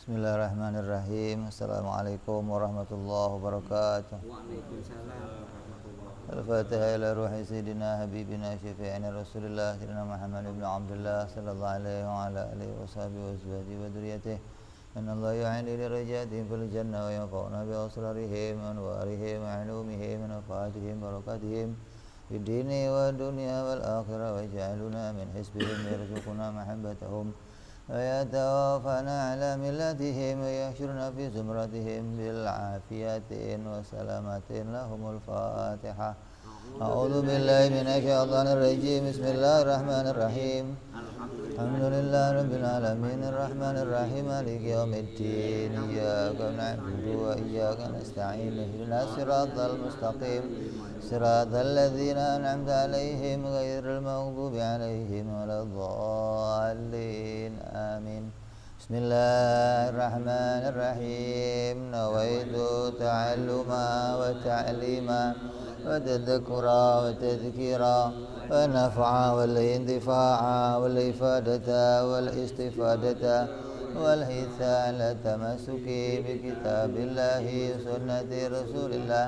Bismillahirrahmanirrahim. Assalamualaikum warahmatullahi wabarakatuh. Waalaikumsalam warahmatullahi wabarakatuh. Al-Fatihah ila ruhi Sayyidina Habibina Syafi'ina Rasulullah Sayyidina Muhammad ibn Abdullah sallallahu alaihi wa ala alihi wa sahbihi wa azwajihi wa dhurriyyatihi. Inna Allah yu'ini li rijatihim fil jannah wa yanfa'una bi asrarihim wa anwarihim wa ulumihim wa nafaatihim wa barakatihim fid dini wa dunya wal akhirah wa ja'aluna min hisbihim yarzuquna mahabbatahum ويتوفنا على ملتهم ويحشرنا في زمرتهم بالعافية وسلامة لهم الفاتحة. أعوذ بالله من الشيطان الرجيم. بسم الله الرحمن الرحيم. الحمد لله رب العالمين الرحمن الرحيم مالك يوم الدين إياك نعبد وإياك نستعين اهدنا الصراط المستقيم صراط الذين أنعمت عليهم غير المغضوب عليهم ولا الضالين آمين. بسم الله الرحمن الرحيم. نويت تعلما وتعليما وتذكرا وتذكيرا ونفعا والانتفاعا والإفادة والاستفادة والحث على التمسك بكتاب الله وسنة رسول الله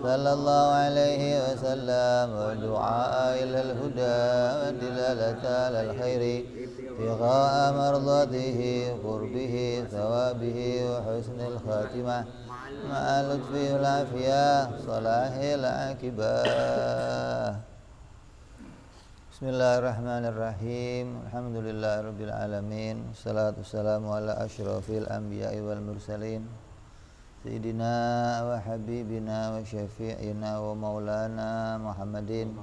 صلى الله عليه وسلم والدعاء إلى الهدى والدلالة على الخير ابتغاء مرضاته قربه ثوابه وحسن الخاتمة مع اللطف والعافية صلاح العاقبة. Bismillahirrahmanirrahim. Alhamdulillahirabbil alamin. Wassalatu wassalamu ala asyrafil anbiya'i wal mursalin. Sayyidina wa habibina wa syafi'ina wa maulana Muhammadin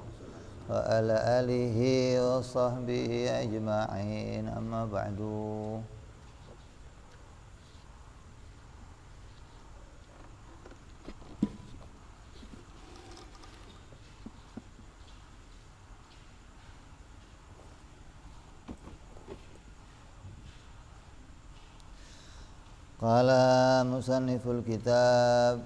wa ala alihi wa sahbihi ajma'in. Amma ba'du. Qala musanniful kitab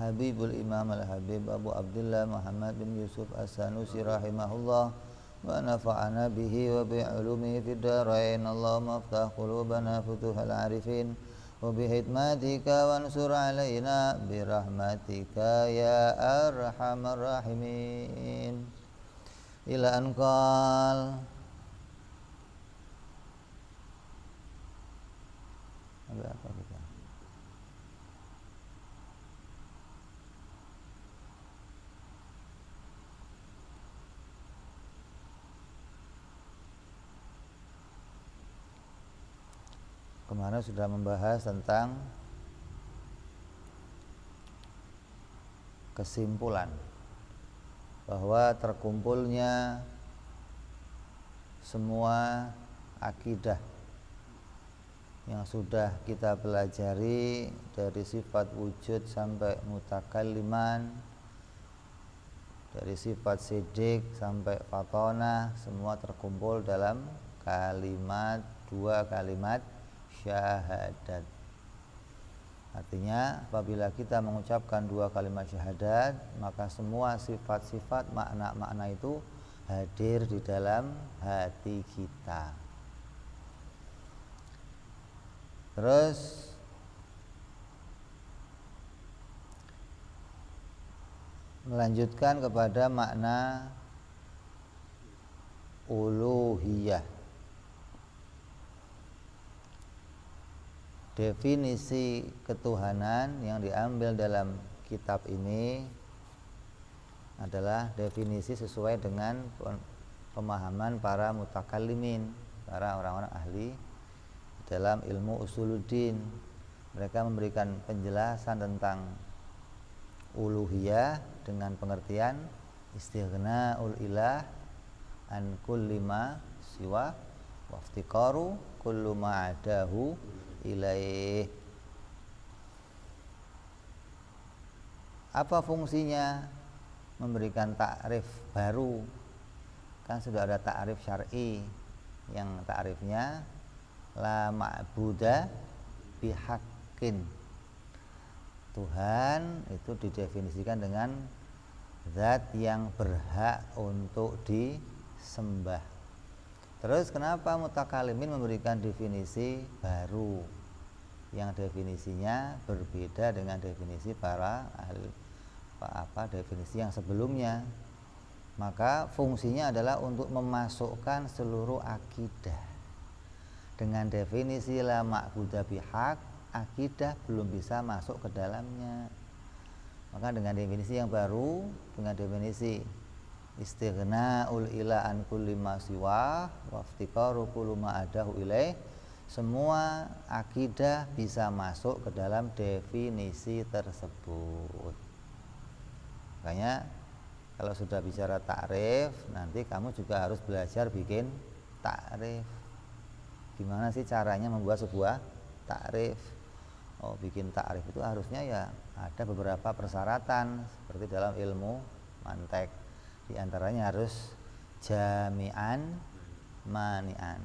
Habibul Imam Al-Habib Abu Abdullah Muhammad bin Yusuf As-Sanusi rahimahullah wa nafa'ana bihi wa bi'ulumihi fid darain. Allahumma aftah qulubana futuhal arifin wa bihikmatika wansur alaina birahmatika ya arhamar rahimin. Ila anqal apa kita? Kemarin sudah membahas tentang kesimpulan bahwa terkumpulnya semua akidah yang sudah kita pelajari dari sifat wujud sampai mutakalliman, dari sifat sidik sampai fatona, semua terkumpul dalam dua kalimat syahadat. Artinya apabila kita mengucapkan dua kalimat syahadat, maka semua sifat-sifat makna-makna itu hadir di dalam hati kita. Terus melanjutkan kepada makna uluhiyah. Definisi ketuhanan yang diambil dalam kitab ini adalah definisi sesuai dengan pemahaman para mutakallimin, para orang-orang ahli dalam ilmu usuluddin. Mereka memberikan penjelasan tentang uluhiyah dengan pengertian istighna'ul ilah an kulli ma siwa wa iftiqaru kullu ma adahu ilaih. Apa fungsinya? Memberikan takrif baru. Kan sudah ada takrif syar'i yang takrifnya la ma'buda bihaqqin. Tuhan itu didefinisikan dengan zat yang berhak untuk disembah. Terus kenapa mutakalimin memberikan definisi baru yang definisinya berbeda dengan definisi para ahli definisi yang sebelumnya? Maka fungsinya adalah untuk memasukkan seluruh akidah. Dengan definisi la ma'budu bihaq, akidah belum bisa masuk ke dalamnya. Maka dengan definisi yang baru, dengan definisi istighna'ul ila an kulli ma siwa wa iftiqaru kullu ma adahu ilaih, semua akidah bisa masuk ke dalam definisi tersebut. Makanya kalau sudah bicara takrif, nanti kamu juga harus belajar bikin takrif. Gimana sih caranya membuat sebuah takrif? Oh, bikin takrif itu harusnya ya ada beberapa persyaratan seperti dalam ilmu mantek. Di antaranya harus jami'an mani'an.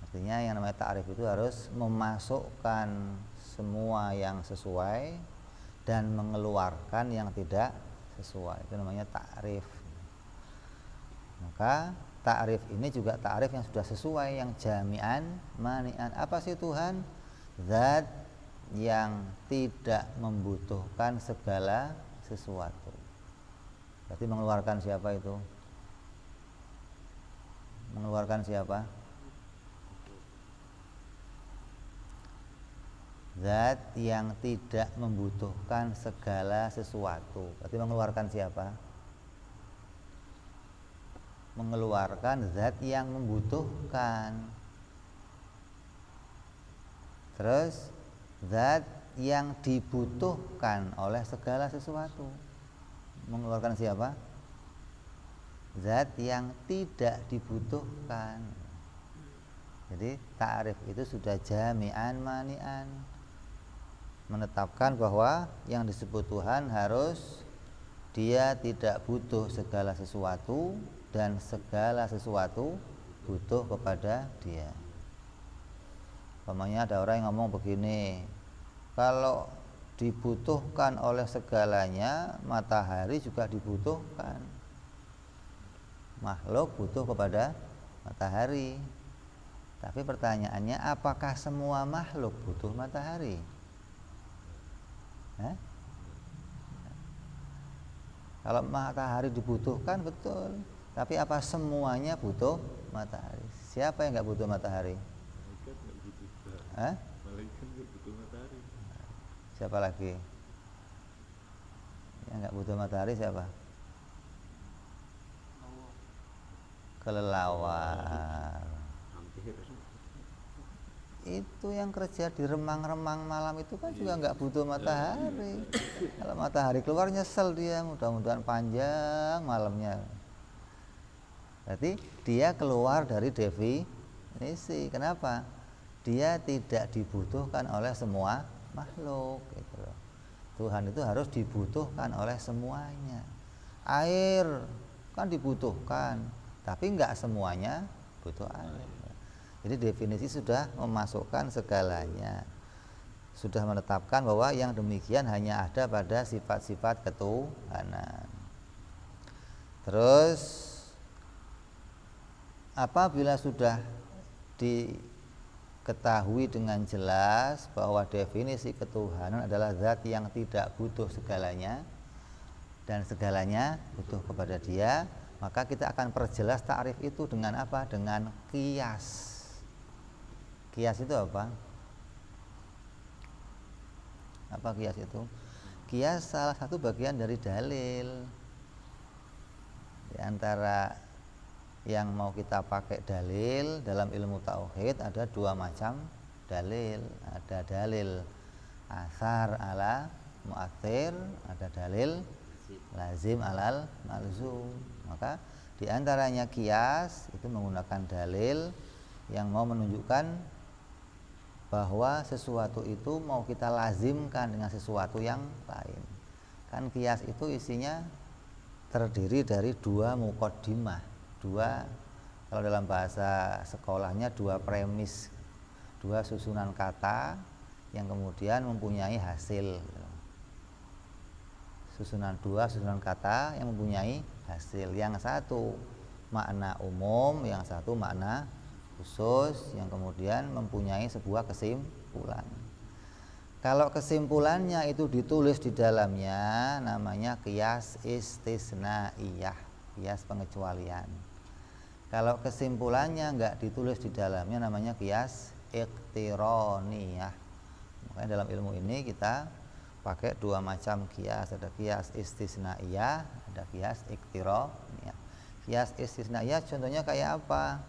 Artinya yang namanya takrif itu harus memasukkan semua yang sesuai dan mengeluarkan yang tidak sesuai. Itu namanya takrif. Maka takrif ini juga takrif yang sudah sesuai, yang jami'an mani'an. Apa sih Tuhan? Zat yang tidak membutuhkan segala sesuatu. Berarti mengeluarkan siapa itu? Mengeluarkan siapa? Zat yang tidak membutuhkan segala sesuatu. Berarti mengeluarkan siapa? Mengeluarkan zat yang membutuhkan. Terus zat yang dibutuhkan oleh segala sesuatu. Mengeluarkan siapa? Zat yang tidak dibutuhkan. Jadi ta'rif itu sudah jami'an mani'an, menetapkan bahwa yang disebut Tuhan harus dia tidak butuh segala sesuatu dan segala sesuatu butuh kepada dia. Umpamanya ada orang yang ngomong begini, kalau dibutuhkan oleh segalanya, matahari juga dibutuhkan. Makhluk butuh kepada matahari. Tapi pertanyaannya, apakah semua makhluk butuh matahari? Kalau matahari dibutuhkan betul, tapi apa semuanya butuh matahari? Siapa yang nggak butuh matahari? Malaikat nggak butuh. Malaikat nggak butuh matahari. Siapa lagi yang nggak butuh matahari? Siapa? Kelelawar. Hampir. Itu yang kerja di remang-remang malam itu kan juga nggak butuh matahari. Kalau matahari keluar nyesel dia, mudah-mudahan panjang malamnya. Berarti dia keluar dari definisi. Kenapa? Dia tidak dibutuhkan oleh semua makhluk gitu loh. Tuhan itu harus dibutuhkan oleh semuanya. Air kan dibutuhkan, tapi nggak semuanya butuh air. Jadi definisi sudah memasukkan segalanya, sudah menetapkan bahwa yang demikian hanya ada pada sifat-sifat ketuhanan. Terus apabila sudah diketahui dengan jelas bahwa definisi ketuhanan adalah zat yang tidak butuh segalanya dan segalanya butuh kepada dia, maka kita akan perjelas ta'rif itu dengan apa? Dengan qiyas. Qiyas itu apa? Apa qiyas itu? Qiyas salah satu bagian dari dalil. Di antara yang mau kita pakai dalil dalam ilmu tauhid ada dua macam dalil. Ada dalil asar ala mu'athir, ada dalil lazim alal malzum. Maka di antaranya qiyas itu menggunakan dalil yang mau menunjukkan bahwa sesuatu itu mau kita lazimkan dengan sesuatu yang lain. Kan qiyas itu isinya terdiri dari dua muqaddimah, dua, kalau dalam bahasa sekolahnya dua premis, dua susunan kata yang kemudian mempunyai hasil. Susunan kata yang mempunyai hasil. Yang satu makna umum, yang satu makna khusus, yang kemudian mempunyai sebuah kesimpulan. Kalau kesimpulannya itu ditulis di dalamnya, namanya qiyas istisnaiyah, qiyas pengecualian. Kalau kesimpulannya enggak ditulis di dalamnya, namanya qiyas iqtironiyah. Makanya dalam ilmu ini kita pakai dua macam qiyas, ada qiyas istisnaiyah, ada qiyas iqtironiyah. Qiyas istisnaiyah contohnya kayak apa?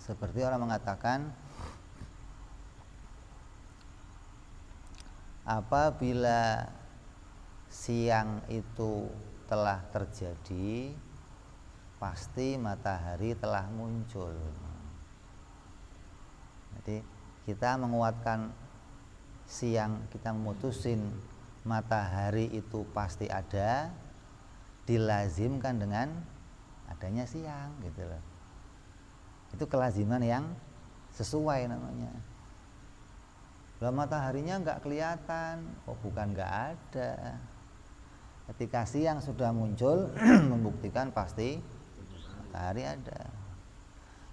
Seperti orang mengatakan, apabila siang itu telah terjadi, pasti matahari telah muncul. Jadi kita menguatkan siang, kita memutusin matahari itu pasti ada, dilazimkan dengan adanya siang gitu loh. Itu kelaziman yang sesuai namanya. Kalau mataharinya nggak kelihatan, oh bukan nggak ada. Ketika siang sudah muncul membuktikan pasti matahari ada.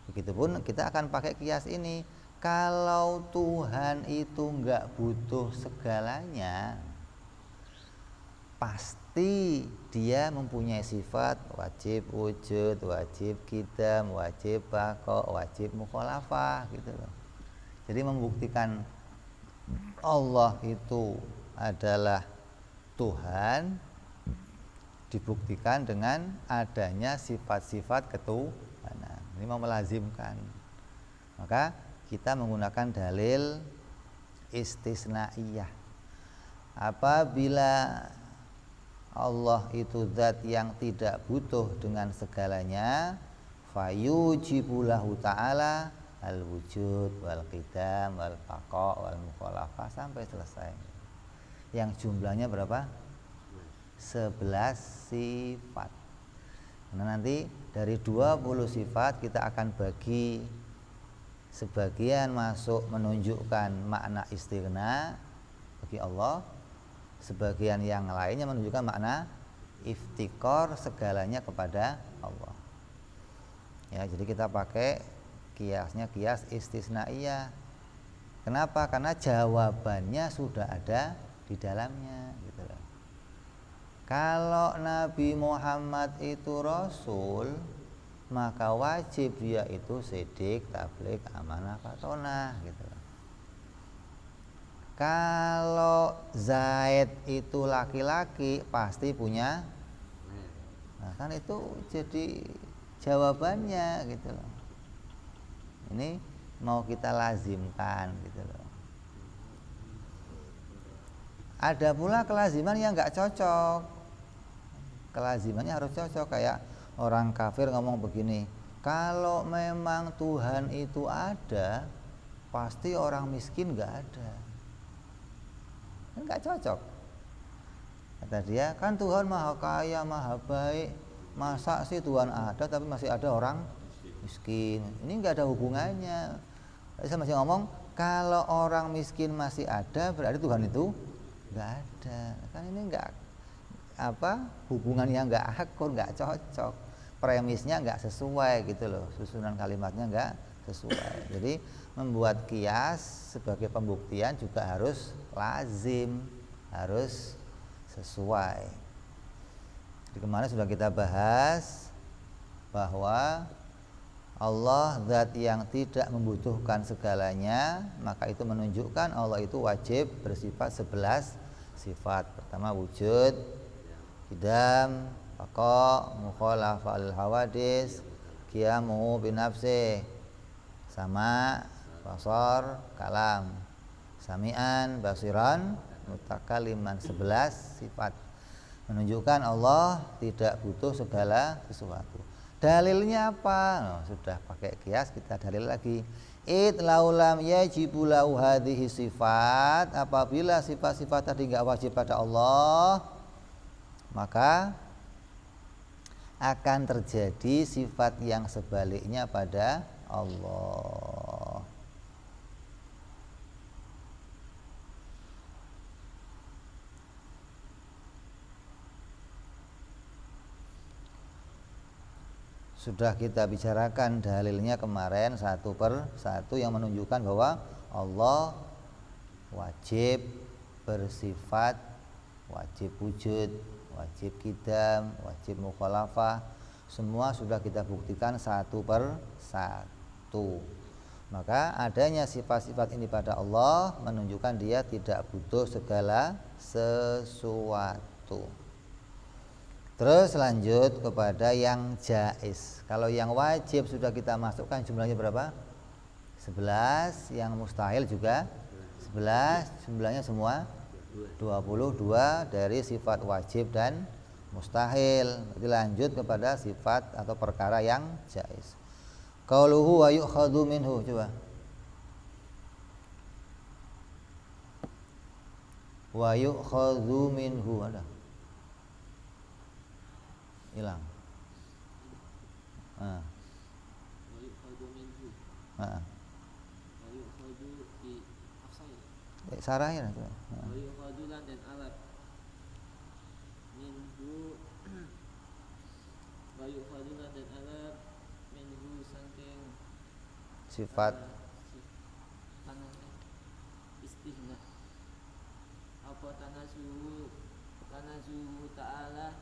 Begitupun kita akan pakai kias ini. Kalau Tuhan itu nggak butuh segalanya, pasti dia mempunyai sifat wajib wujud, wajib qidam, wajib baqa, wajib mukhalafah gitu loh. Jadi membuktikan Allah itu adalah Tuhan dibuktikan dengan adanya sifat-sifat ketuhanan. Ini mau melazimkan. Maka kita menggunakan dalil istisnaiyah. Apabila Allah itu zat yang tidak butuh dengan segalanya, fayujibu lahu ta'ala al-wujud wal qidam wal baqa wal mukhalafah sampai selesai. Yang jumlahnya berapa? 11 sifat. Nah, nanti dari 20 sifat kita akan bagi, sebagian masuk menunjukkan makna istighna bagi Allah, sebagian yang lainnya menunjukkan makna iftikor, segalanya kepada Allah. Ya, jadi kita pakai kiasnya kias istisnaiyah. Kenapa? Karena jawabannya sudah ada di dalamnya gitu loh. Kalau Nabi Muhammad itu Rasul, maka wajib dia itu sidik, tabligh, amanah, fatonah gitu loh. Kalau Zaid itu laki-laki, pasti punya. Nah, kan itu jadi jawabannya gitu loh. Ini mau kita lazimkan gitu loh. Ada pula kelaziman yang nggak cocok. Kelazimannya harus cocok, kayak orang kafir ngomong begini, kalau memang Tuhan itu ada, pasti orang miskin nggak ada. Kan nggak cocok. Kata dia, kan Tuhan maha kaya, maha baik, masa sih Tuhan ada tapi masih ada orang miskin? Ini nggak ada hubungannya. Saya masih ngomong, kalau orang miskin masih ada, berarti Tuhan itu nggak ada. Kan ini nggak hubungan yang nggak akur, nggak cocok, premisnya nggak sesuai gitu loh, susunan kalimatnya nggak sesuai. Jadi membuat kias sebagai pembuktian juga harus lazim, harus sesuai. Jadi kemarin sudah kita bahas bahwa Allah zat yang tidak membutuhkan segalanya, maka itu menunjukkan Allah itu wajib bersifat 11 sifat. Pertama wujud, qidam, baqa, mukhalafal hawadis, qiyamu binafsi, sama, basar, kalam, sami'an, basiran, mutakaliman. 11 sifat menunjukkan Allah tidak butuh segala sesuatu. Dalilnya apa? Nah, sudah pakai kias, kita dalil lagi. Id laulam yajibu lahu hadhihi sifat, apabila sifat-sifat tadi enggak wajib pada Allah, maka akan terjadi sifat yang sebaliknya pada Allah. Sudah kita bicarakan dalilnya kemarin satu per satu yang menunjukkan bahwa Allah wajib bersifat, wajib wujud, wajib qidam, wajib mukhalafah. Semua sudah kita buktikan satu per satu. Maka adanya sifat-sifat ini pada Allah menunjukkan dia tidak butuh segala sesuatu. Terus lanjut kepada yang jaiz. Kalau yang wajib sudah kita masukkan jumlahnya berapa? 11. Yang mustahil juga 11. Jumlahnya semua 22 dari sifat wajib dan mustahil. Jadi lanjut kepada sifat atau perkara yang jaiz. Qauluhu wa yu'khadhu minhu, coba. Wa yu'khadhu minhu, ada. Hilang. Wa yu'khadhu minhu. Wa yu'khadhu fi afsai. Sarahin itu. Wa yu'khadhu lan dan alat minhu. Wa yu'khadhu lan dan alat minhu saking Sifat istihna. Apa tanazuhu ta'ala,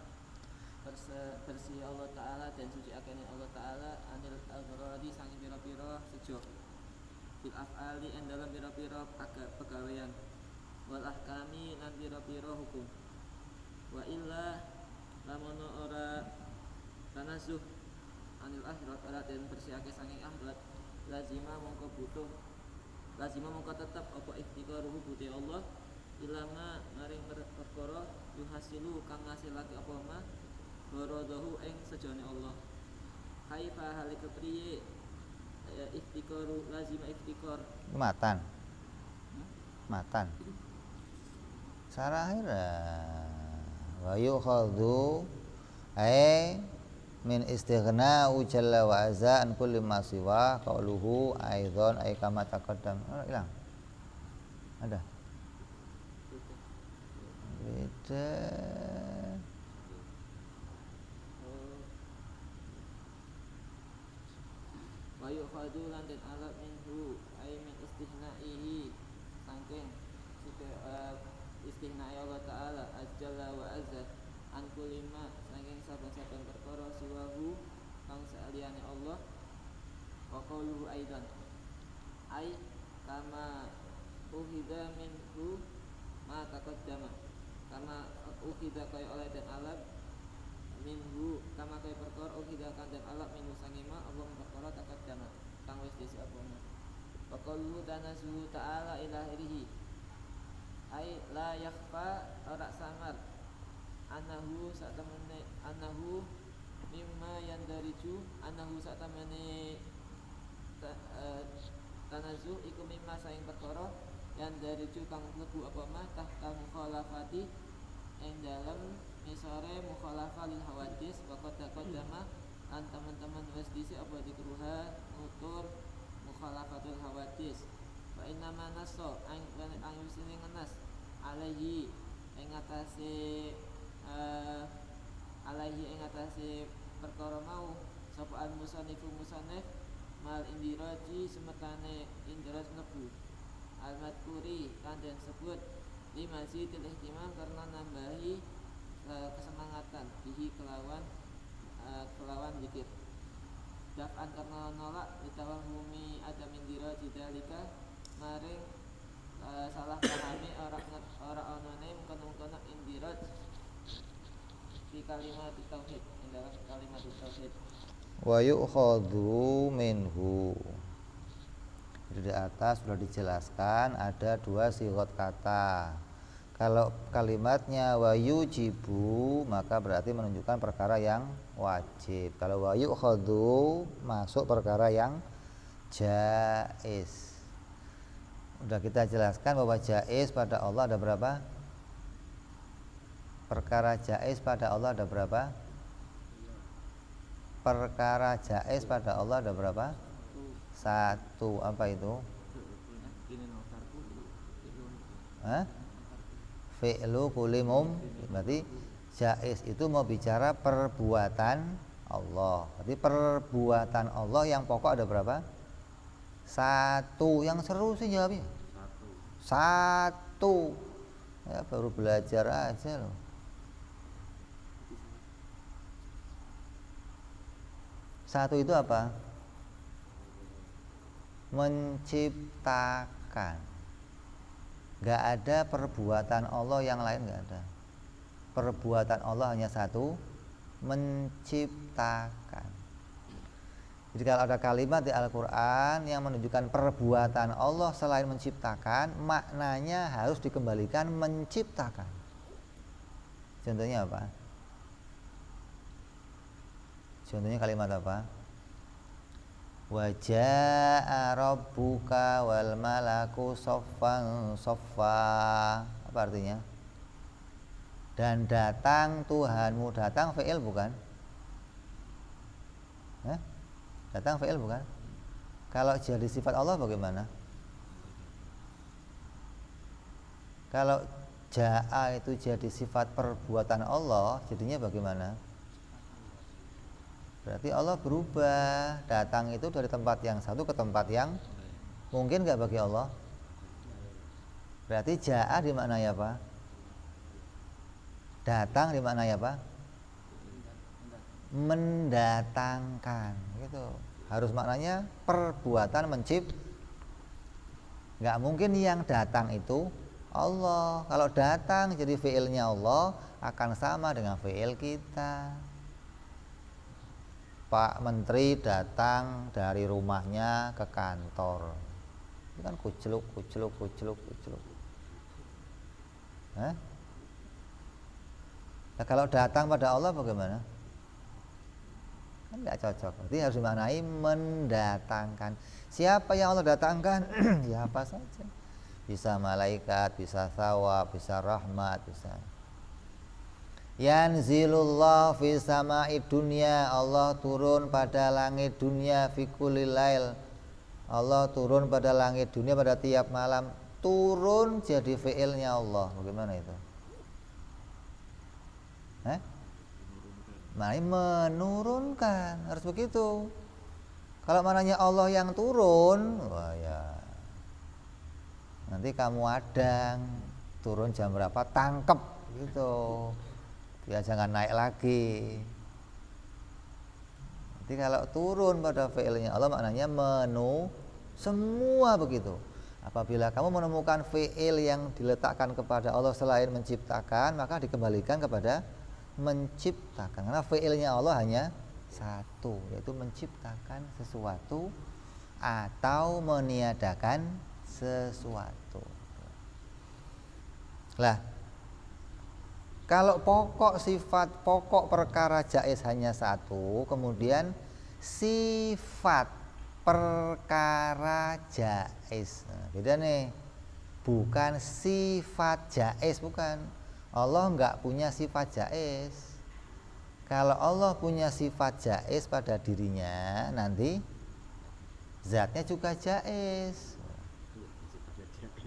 bersih Allah Ta'ala dan suci akene Allah Ta'ala anil aghradi sangi pira-pira sejo bil af'ali en dalam pira-pira pegawean wal ahkami lan pira-pira hukum. Wa illa lamun ora tanazuh anil akhirat ora den bersihake sangi akhirat lazima mongko tetep apa ikhtiqaruhu buti Allah ilama maring perkara yuhasilu kang ngasilake apa ma baradahu ing sejane Allah. Kaifa halika priye ikhtiqaru lazima ikhtiqar matan. Sarahir wa yu'khadhu ay min istighna'u jalla wa azza an kulli ma siwa qauluhu aidzon ay kama taqaddam. Hilang. Ada. Beda. Wa yu'khadhu lan den alat minhu ay min istihna'ihi saking istihna'i Allah Ta'ala ajalla wa azza an kulli ma saking saben-saben perkara siwahu kang saliyane Allah. Wa qauluhu aidan ay kama uhida minhu ma taqaddama, kama uhida kaya oleh dan alat minhu kama kaya perkara uhida kan dan alat minhu sange ma Allah perkara taqaddama kang wis dhisik apa. Wa qauluhu tanazuhu ta'ala ilahirihi ay la yakhfa ora samar anahu satamene anahu mimma yandariju anahu satamene tanazuh iku mimma saing perkara yandariju kang mlebu apa mah tahta mukhalafati ing dalem misore mukhalafah lil hawadis wa qad taqaddama lan teman-teman wis dhisik apa dikruha nutur mukhalafatul hawadis. Wa inna ma nasso ang usine ngenas alaihi ing atase perkara mau sapa al musannifu musannif mal indiraji semetane indiraj mlebu al madkuri kan den sebut li mazidil ihtimam karena nambahi kesemangatan bihi kelawan zikir daf'an karena nolak ditawahumi adam indiraji dalika maring salah pahami ora onone mungkon-mungkon indiraj di kalimat tauhid, dalam kalimat tauhid. Wa yu'khadhu minhu. Di atas sudah dijelaskan ada dua sigot kata. Kalau kalimatnya wa yujibu maka berarti menunjukkan perkara yang wajib. Kalau wa yu'khadhu masuk perkara yang jaiz. Sudah kita jelaskan bahwa jaiz pada Allah ada berapa? Perkara jaiz pada Allah ada berapa? Perkara jaiz pada Allah ada berapa? Satu. Apa itu? Fi'lu kulli berarti jaiz itu mau bicara perbuatan Allah. Berarti perbuatan Allah yang pokok ada berapa? Satu. Yang seru sih jawabnya. Satu. Ya baru belajar aja loh. Satu itu apa? Menciptakan. Gak ada perbuatan Allah yang lain, gak ada. Perbuatan Allah hanya satu, menciptakan. Jadi kalau ada kalimat di Al-Quran yang menunjukkan perbuatan Allah selain menciptakan, maknanya harus dikembalikan menciptakan. Contohnya apa? Contohnya kalimat apa? Wa jaa rabbuka wal malaku soffan soffa. Apa artinya? Dan datang Tuhanmu. Datang fi'il bukan? Datang fi'il bukan? Kalau jadi sifat Allah bagaimana? Kalau jaa itu jadi sifat perbuatan Allah, jadinya bagaimana? Berarti Allah berubah. Datang itu dari tempat yang satu ke tempat yang mungkin gak bagi Allah? Berarti jaa dimaknai apa? Datang dimaknai apa? Mendatangkan gitu. Harus maknanya perbuatan Gak mungkin yang datang itu Allah. Kalau datang jadi fi'ilnya Allah akan sama dengan fi'il kita. Pak Menteri datang dari rumahnya ke kantor. Itu kan kucluk. Nah, kalau datang pada Allah bagaimana? Kan nggak cocok. Berarti harus dimaknai mendatangkan. Siapa yang Allah datangkan? Ya apa saja. Bisa malaikat, bisa thawab, bisa rahmat, bisa. Yanzilullah fi sama'i dunya. Allah turun pada langit dunia fi kulli lail. Allah turun pada langit dunia pada tiap malam. Turun jadi fi'ilnya Allah. Bagaimana itu? Menurunkan, harus begitu. Kalau mananya Allah yang turun, wah ya. Nanti kamu adang, turun jam berapa tangkep gitu. Ya jangan naik lagi. Nanti kalau turun pada fi'ilnya Allah maknanya semua begitu. Apabila kamu menemukan fi'il yang diletakkan kepada Allah selain menciptakan, maka dikembalikan kepada menciptakan. Karena fi'ilnya Allah hanya satu, yaitu menciptakan sesuatu atau meniadakan sesuatu. Lah, kalau pokok perkara jaiz hanya satu, kemudian sifat perkara jaiz. Nah, beda nih. Bukan sifat jaiz, bukan. Allah enggak punya sifat jaiz. Kalau Allah punya sifat jaiz pada dirinya, nanti zatnya juga jaiz.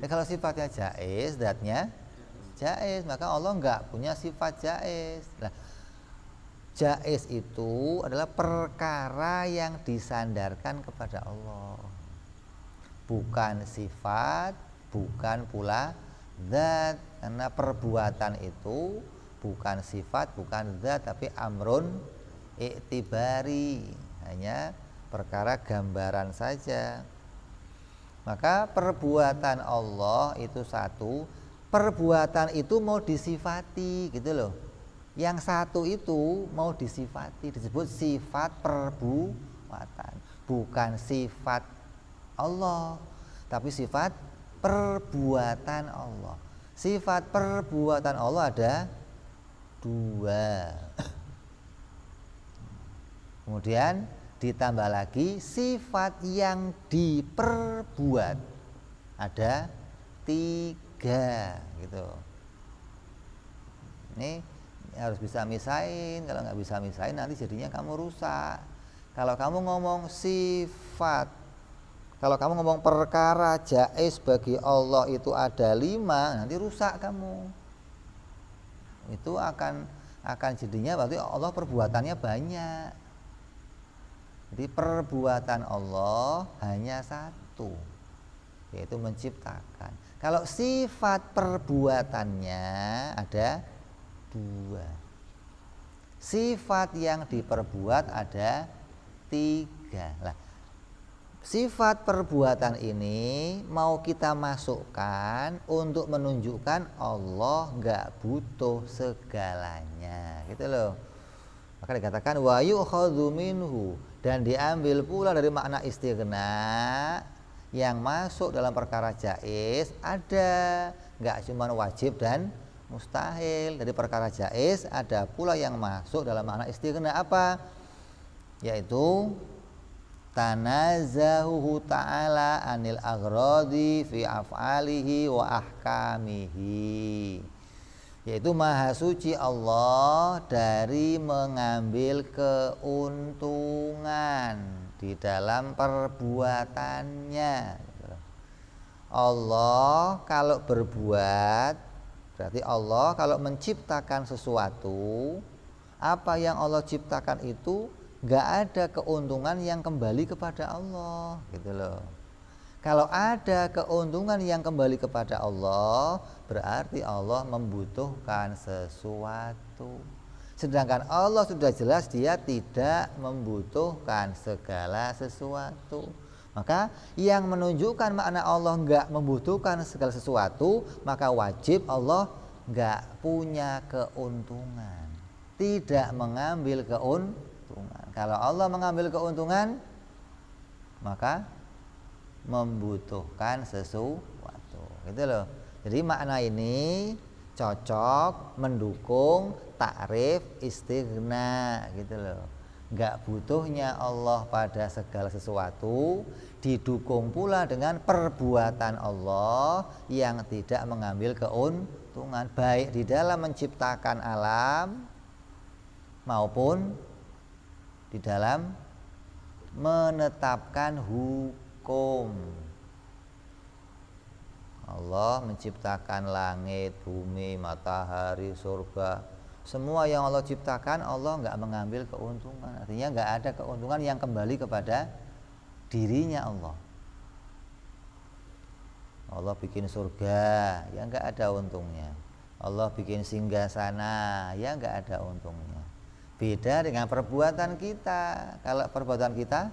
Kalau sifatnya jaiz, zatnya jaiz, maka Allah enggak punya sifat jaiz. Nah, jaiz itu adalah perkara yang disandarkan kepada Allah, bukan sifat, bukan pula zat. Karena perbuatan itu bukan sifat, bukan zat, tapi amrun i'tibari, hanya perkara gambaran saja. Maka perbuatan Allah itu satu, perbuatan itu mau disifati gitu loh. Yang satu itu mau disifati, disebut sifat perbuatan, bukan sifat Allah, tapi sifat perbuatan Allah. Sifat perbuatan Allah ada dua. Kemudian ditambah lagi sifat yang diperbuat ada tiga gitu. Ini harus bisa misahin. Kalau nggak bisa misahin nanti jadinya kamu rusak. Kalau kamu ngomong sifat, kalau kamu ngomong perkara jaiz bagi Allah itu ada 5, nanti rusak kamu. Itu akan jadinya berarti Allah perbuatannya banyak. Jadi perbuatan Allah hanya satu, yaitu menciptakan. Kalau sifat perbuatannya ada dua. Sifat yang diperbuat ada tiga. Nah, sifat perbuatan ini mau kita masukkan untuk menunjukkan Allah nggak butuh segalanya, gitu loh. Maka dikatakan wa yu'khadhu minhu, dan diambil pula dari makna istighna yang masuk dalam perkara jaiz ada, nggak cuma wajib dan mustahil. Dari perkara jaiz ada pula yang masuk dalam makna istighna apa? Yaitu tanazahuhu ta'ala anil aghradi fi af'alihi wa ahkamihi, yaitu maha suci Allah dari mengambil keuntungan di dalam perbuatannya. Allah kalau berbuat, berarti Allah kalau menciptakan sesuatu, apa yang Allah ciptakan itu nggak ada keuntungan yang kembali kepada Allah, gitu loh. Kalau ada keuntungan yang kembali kepada Allah, berarti Allah membutuhkan sesuatu. Sedangkan Allah sudah jelas dia tidak membutuhkan segala sesuatu. Maka yang menunjukkan makna Allah nggak membutuhkan segala sesuatu, maka wajib Allah nggak punya keuntungan, tidak mengambil keuntungan. Kalau Allah mengambil keuntungan, maka membutuhkan sesuatu, gitu loh. Jadi makna ini cocok mendukung takrif istighna, gitu loh. Enggak butuhnya Allah pada segala sesuatu didukung pula dengan perbuatan Allah yang tidak mengambil keuntungan, baik di dalam menciptakan alam maupun di dalam menetapkan hukum. Allah menciptakan langit, bumi, matahari, surga. Semua yang Allah ciptakan, Allah nggak mengambil keuntungan. Artinya nggak ada keuntungan yang kembali kepada dirinya Allah. Allah bikin surga, ya nggak ada untungnya. Allah bikin singgasana, ya nggak ada untungnya. Beda dengan perbuatan kita. Kalau perbuatan kita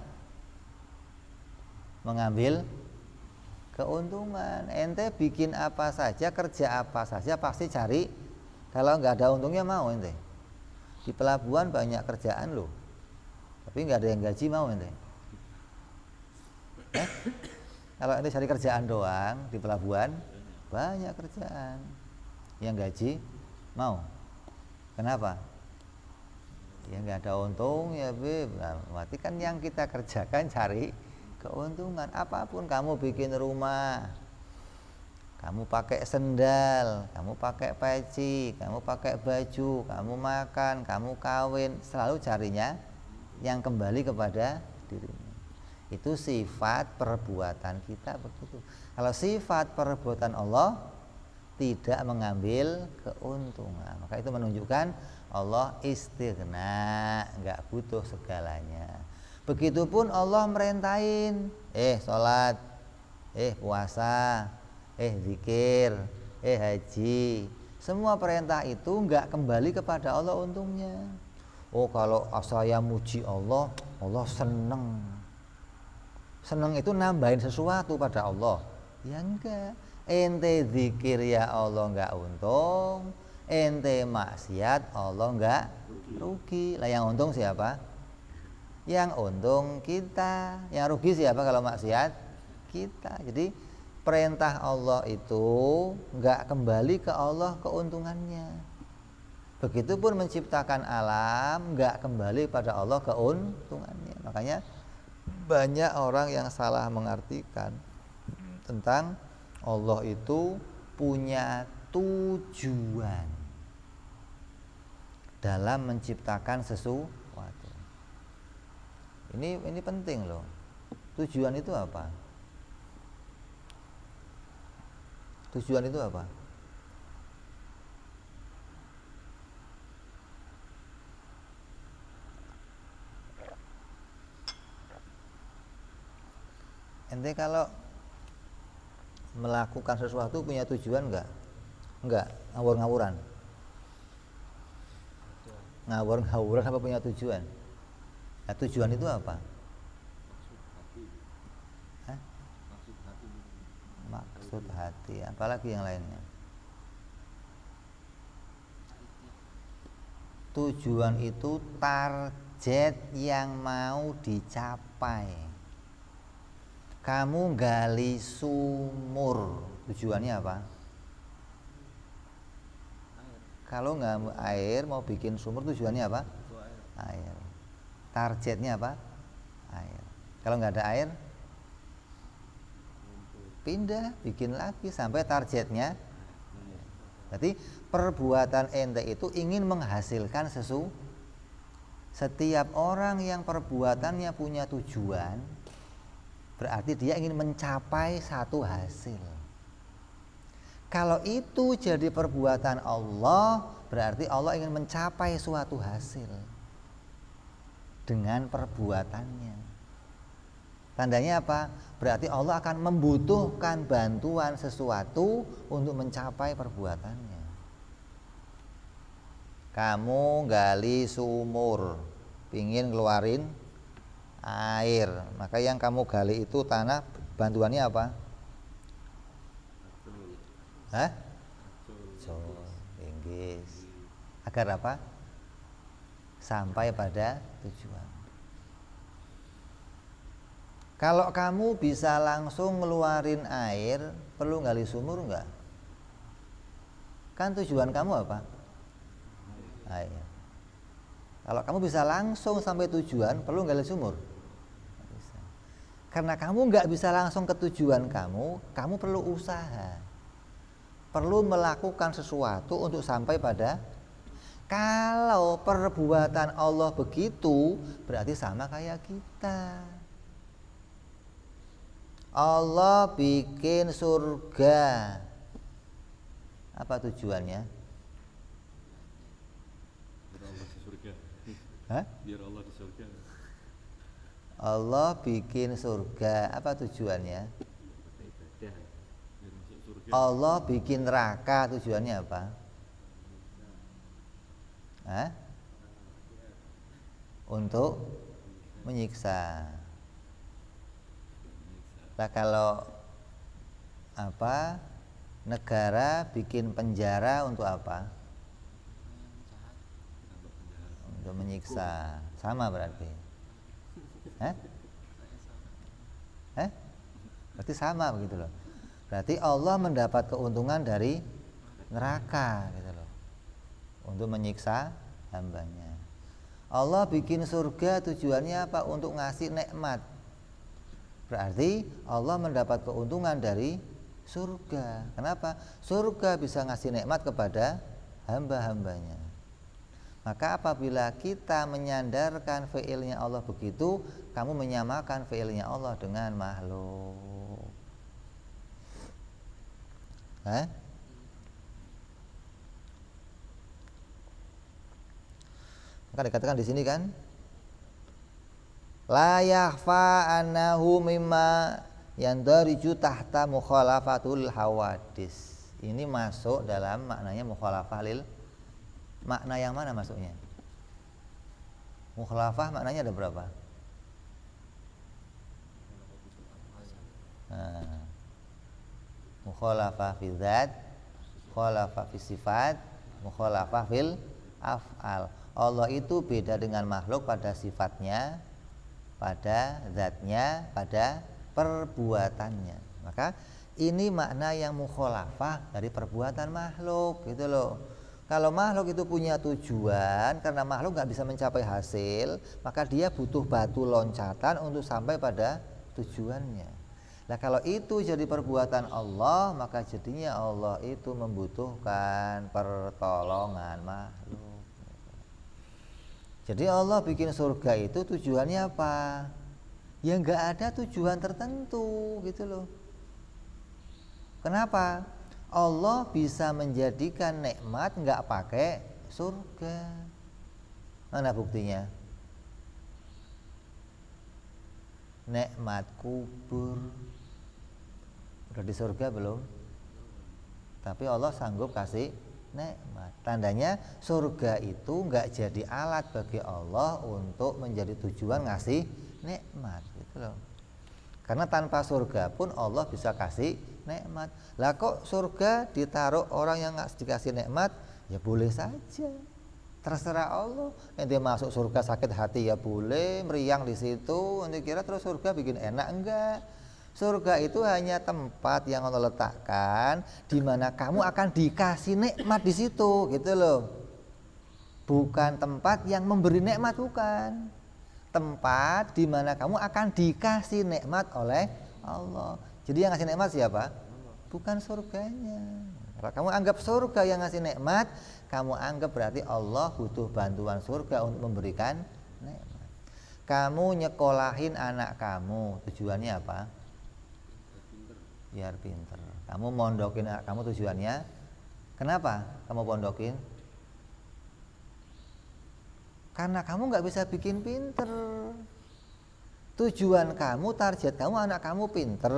mengambil keuntungan, ente bikin apa saja, kerja apa saja pasti cari, kalau nggak ada untungnya mau ente. Di pelabuhan banyak kerjaan loh, tapi nggak ada yang gaji, mau ente? Kalau ente cari kerjaan doang di pelabuhan, banyak kerjaan, yang gaji mau? Kenapa? Ya nggak ada untung ya Beb. Nah, berarti kan yang kita kerjakan cari keuntungan. Apapun kamu bikin rumah, kamu pakai sendal, kamu pakai peci, kamu pakai baju, kamu makan, kamu kawin, selalu carinya yang kembali kepada dirinya. Itu sifat perbuatan kita begitu. Kalau sifat perbuatan Allah tidak mengambil keuntungan, maka itu menunjukkan Allah istighna, nggak butuh segalanya. Begitupun Allah merintahin, sholat, puasa, zikir, haji. Semua perintah itu nggak kembali kepada Allah untungnya. Oh, kalau saya muji Allah, Allah seneng. Seneng itu nambahin sesuatu pada Allah. Ya enggak. Ente zikir ya Allah nggak untung, ente maksiat Allah nggak rugi. Lah yang untung siapa? Yang untung kita, yang rugi siapa kalau maksiat? Kita. Jadi perintah Allah itu nggak kembali ke Allah keuntungannya. Begitupun menciptakan alam nggak kembali pada Allah keuntungannya. Makanya banyak orang yang salah mengartikan tentang Allah itu punya tujuan dalam menciptakan sesuatu. Ini penting loh. Tujuan itu apa? Tujuan itu apa? Ente kalau melakukan sesuatu punya tujuan enggak? Enggak, ngawur-ngawuran. Ngawur-ngawuran apa punya tujuan? Nah, tujuan itu apa? Hah? Maksud hati. Apalagi yang lainnya? Tujuan itu target yang mau dicapai. Kamu gali sumur, tujuannya apa? Kalau nggak air, mau bikin sumur, tujuannya apa? Air. Targetnya apa? Air. Kalau nggak ada air, pindah, bikin lagi sampai targetnya. Jadi perbuatan ente itu ingin menghasilkan sesuatu. Setiap orang yang perbuatannya punya tujuan, berarti dia ingin mencapai satu hasil. Kalau itu jadi perbuatan Allah, berarti Allah ingin mencapai suatu hasil dengan perbuatannya. Tandanya apa? Berarti Allah akan membutuhkan bantuan sesuatu untuk mencapai perbuatannya. Kamu gali sumur, pingin keluarin air, maka yang kamu gali itu tanah, bantuannya apa? Hah? Inggris. Agar apa? Sampai pada tujuan. Kalau kamu bisa langsung ngeluarin air, perlu gali sumur enggak? Kan tujuan kamu apa? Air. Kalau kamu bisa langsung sampai tujuan, perlu gali sumur? Bisa. Karena kamu nggak bisa langsung ke tujuan kamu perlu usaha. Perlu melakukan sesuatu untuk sampai pada. Kalau perbuatan Allah begitu, berarti sama kayak kita. Allah bikin surga. Apa tujuannya? Biar Allah di surga. Hah? Biar Allah di surga. Allah bikin surga. Apa tujuannya? Biar masuk surga. Allah bikin neraka. Tujuannya apa? Hah? Untuk menyiksa. Nah, kalau apa? Negara bikin penjara untuk apa? Untuk menyiksa. Sama berarti. Hah? Hah? Berarti sama begitu loh. Berarti Allah mendapat keuntungan dari neraka gitu loh. Untuk menyiksa hambanya. Allah bikin surga tujuannya apa? Untuk ngasih nikmat. Berarti Allah mendapat keuntungan dari surga. Kenapa? Surga bisa ngasih nikmat kepada hamba-hambanya. Maka apabila kita menyandarkan fi'ilnya Allah begitu, kamu menyamakan fi'ilnya Allah dengan makhluk. Hah? Maka dikatakan di sini kan, la yakhfa annahu mimma yandariju tahta mukhalafatul hawadis. Ini masuk dalam maknanya mukhalafah lil. Makna yang mana masuknya? Mukhalafah maknanya ada berapa? Nah, mukhalafah fi dzat, mukhalafah fi sifat, mukhalafah fil af'al. Allah itu beda dengan makhluk pada sifatnya, pada zatnya, pada perbuatannya. Maka ini makna yang mukhalafah dari perbuatan makhluk gitu loh. Kalau makhluk itu punya tujuan, karena makhluk nggak bisa mencapai hasil, maka dia butuh batu loncatan untuk sampai pada tujuannya. Nah kalau itu jadi perbuatan Allah, maka jadinya Allah itu membutuhkan pertolongan makhluk. Jadi Allah bikin surga itu tujuannya apa? Ya nggak ada tujuan tertentu gitu loh. Kenapa? Allah bisa menjadikan nikmat nggak pakai surga. Mana buktinya? Nikmat kubur, Udah di surga belum? Tapi Allah sanggup kasih nikmat. Tandanya surga itu nggak jadi alat bagi Allah untuk menjadi tujuan ngasih nikmat, gitu loh. Karena tanpa surga pun Allah bisa kasih nikmat. Lah kok surga ditaruh orang yang nggak dikasih nikmat? Ya boleh saja. Terserah Allah. Ente masuk surga sakit hati ya boleh, meriang di situ. Ente kira terus surga bikin enak? Enggak. Surga itu hanya tempat yang Allah letakkan di mana kamu akan dikasih nikmat di situ, gitu loh. Bukan tempat yang memberi nikmat, bukan. Tempat di mana kamu akan dikasih nikmat oleh Allah. Jadi yang ngasih nikmat siapa? Bukan surganya. Kalau kamu anggap surga yang ngasih nikmat, kamu anggap berarti Allah butuh bantuan surga untuk memberikan nikmat. Kamu nyekolahin anak kamu, tujuannya apa? Biar pinter. Kamu mondokin anak kamu tujuannya kenapa kamu pondokin? Karena kamu nggak bisa bikin pinter. Tujuan kamu, target kamu anak kamu pinter.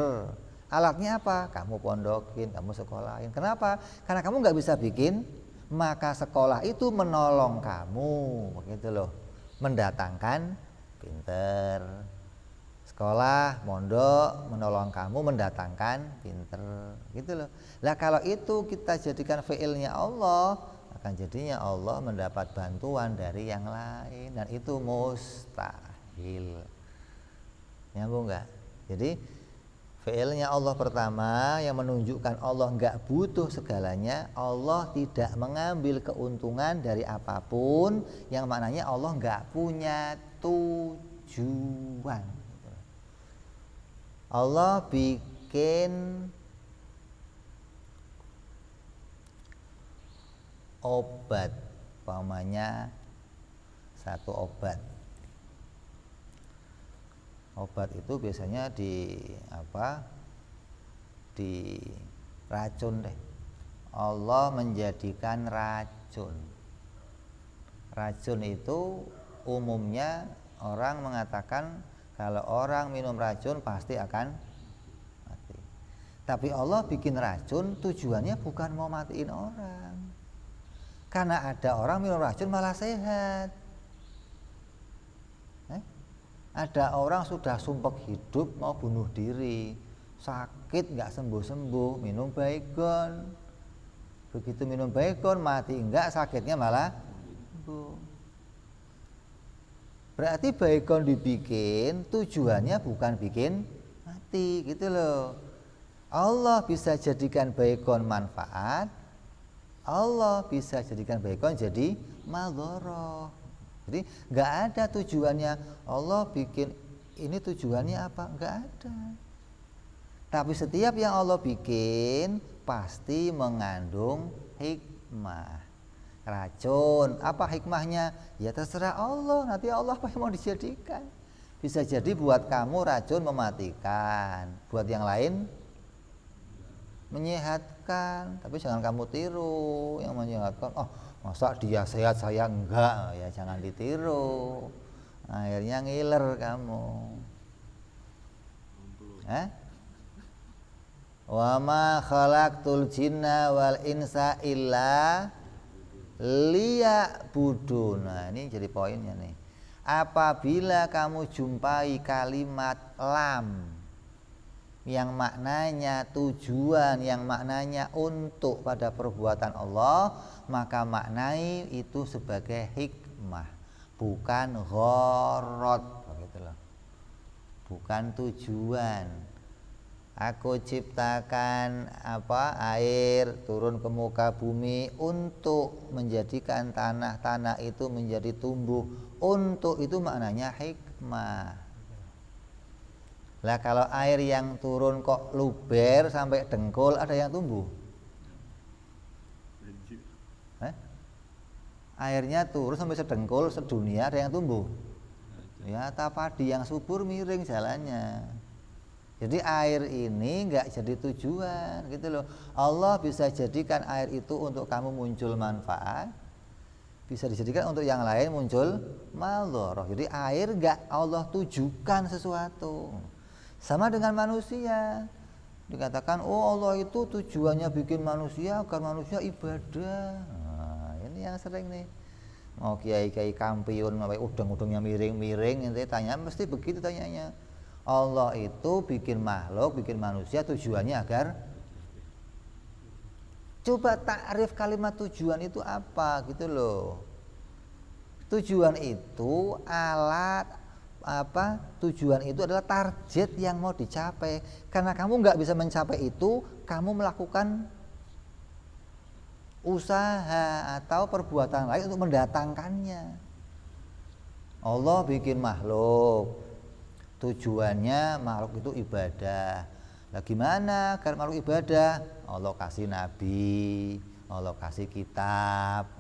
Alatnya apa? Kamu pondokin, kamu sekolahin. Kenapa? Karena kamu nggak bisa bikin, maka sekolah itu menolong kamu, begitu loh, mendatangkan pinter. Sekolah, mondok menolong kamu mendatangkan pinter, gitu loh. Lah kalau itu kita jadikan fiilnya Allah, akan jadinya Allah mendapat bantuan dari yang lain, dan itu mustahil. Nyambung nggak? Jadi fiilnya Allah pertama yang menunjukkan Allah nggak butuh segalanya. Allah tidak mengambil keuntungan dari apapun, yang maknanya Allah nggak punya tujuan. Allah bikin obat, umpamanya satu obat. Obat itu biasanya di racun deh. Allah menjadikan racun. Racun itu umumnya orang mengatakan kalau orang minum racun pasti akan mati. Tapi Allah bikin racun tujuannya bukan mau matiin orang. Karena ada orang minum racun malah sehat. Ada orang sudah sumpek hidup mau bunuh diri, sakit nggak sembuh-sembuh, minum baygon. Begitu minum baygon mati enggak, sakitnya malah sembuh. Berarti baygon dibikin tujuannya bukan bikin mati, gitu loh. Allah bisa jadikan baygon manfaat, Allah bisa jadikan baygon jadi madharah. Jadi nggak ada tujuannya Allah bikin ini tujuannya apa, nggak ada. Tapi setiap yang Allah bikin pasti mengandung hikmah. Racun, apa hikmahnya? Ya terserah Allah, nanti Allah apa yang mau dijadikan. Bisa jadi buat kamu racun mematikan, buat yang lain menyehatkan. Tapi jangan kamu tiru yang menyehatkan. Oh, masa dia sehat saya enggak? Ya jangan ditiru. Akhirnya ngiler kamu. Wa ma khalaqtul jinna wal insa illa liya'budun. Nah, ini jadi poinnya nih. Apabila kamu jumpai kalimat lam yang maknanya tujuan, yang maknanya untuk pada perbuatan Allah, maka maknai itu sebagai hikmah, bukan gharad, begitu loh. Bukan tujuan. Aku ciptakan air turun ke muka bumi untuk menjadikan tanah itu menjadi tumbuh. Untuk itu maknanya hikmah. Lah kalau air yang turun kok luber sampai dengkul, ada yang tumbuh? Airnya turun sampai sedengkul sedunia, ada yang tumbuh? Ya padi yang subur miring jalannya. Jadi air ini nggak jadi tujuan, gitu loh. Allah bisa jadikan air itu untuk kamu muncul manfaat, bisa dijadikan untuk yang lain muncul madharah. Jadi air nggak Allah tujukan sesuatu. Sama dengan manusia. Dikatakan, oh Allah itu tujuannya bikin manusia agar manusia ibadah. Nah, ini yang sering nih. Mau kiai-kiai kampiun, mau udang-udangnya miring-miring, nanti tanya mesti begitu tanyanya. Allah itu bikin makhluk, bikin manusia tujuannya agar. Coba takrif kalimat tujuan itu apa gitu loh. Tujuan itu tujuan itu adalah target yang mau dicapai. Karena kamu nggak bisa mencapai itu, kamu melakukan usaha atau perbuatan lain untuk mendatangkannya. Allah bikin makhluk, tujuannya makhluk itu ibadah. Nah gimana agar makhluk ibadah? Allah kasih nabi, Allah kasih kitab,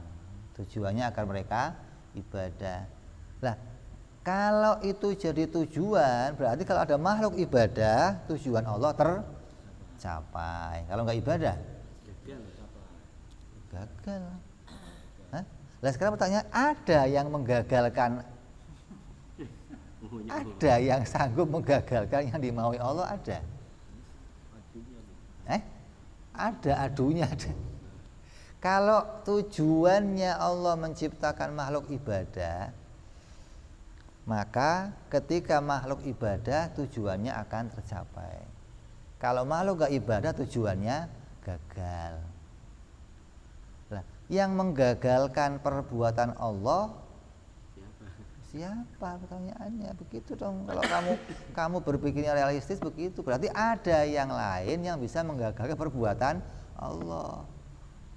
tujuannya agar mereka ibadah. Lah kalau itu jadi tujuan, berarti kalau ada makhluk ibadah, tujuan Allah tercapai. Kalau nggak ibadah, gagal. Hah? Lah sekarang pertanyaan, ada yang menggagalkan? Ada yang sanggup menggagalkan yang dimaui Allah? Ada? Ada adunya. Ada. Kalau tujuannya Allah menciptakan makhluk ibadah, maka ketika makhluk ibadah tujuannya akan tercapai. Kalau makhluk gak ibadah tujuannya gagal. Nah, yang menggagalkan perbuatan Allah siapa? Pertanyaannya begitu dong. Kalau kamu berpikirnya realistis begitu, berarti ada yang lain yang bisa menggagalkan perbuatan Allah.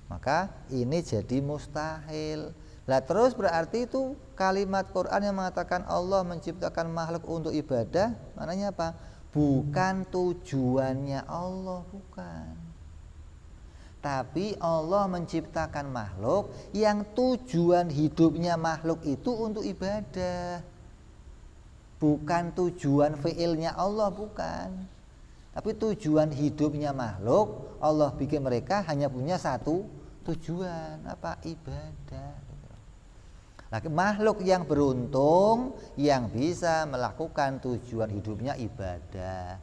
Maka ini jadi mustahil. Lah terus berarti itu kalimat Quran yang mengatakan Allah menciptakan makhluk untuk ibadah, maknanya apa? Bukan tujuannya Allah, bukan. Tapi Allah menciptakan makhluk yang tujuan hidupnya makhluk itu untuk ibadah. Bukan tujuan fiilnya Allah, bukan. Tapi tujuan hidupnya makhluk, Allah bikin mereka hanya punya satu tujuan, apa? Ibadah. Nah, makhluk yang beruntung yang bisa melakukan tujuan hidupnya ibadah.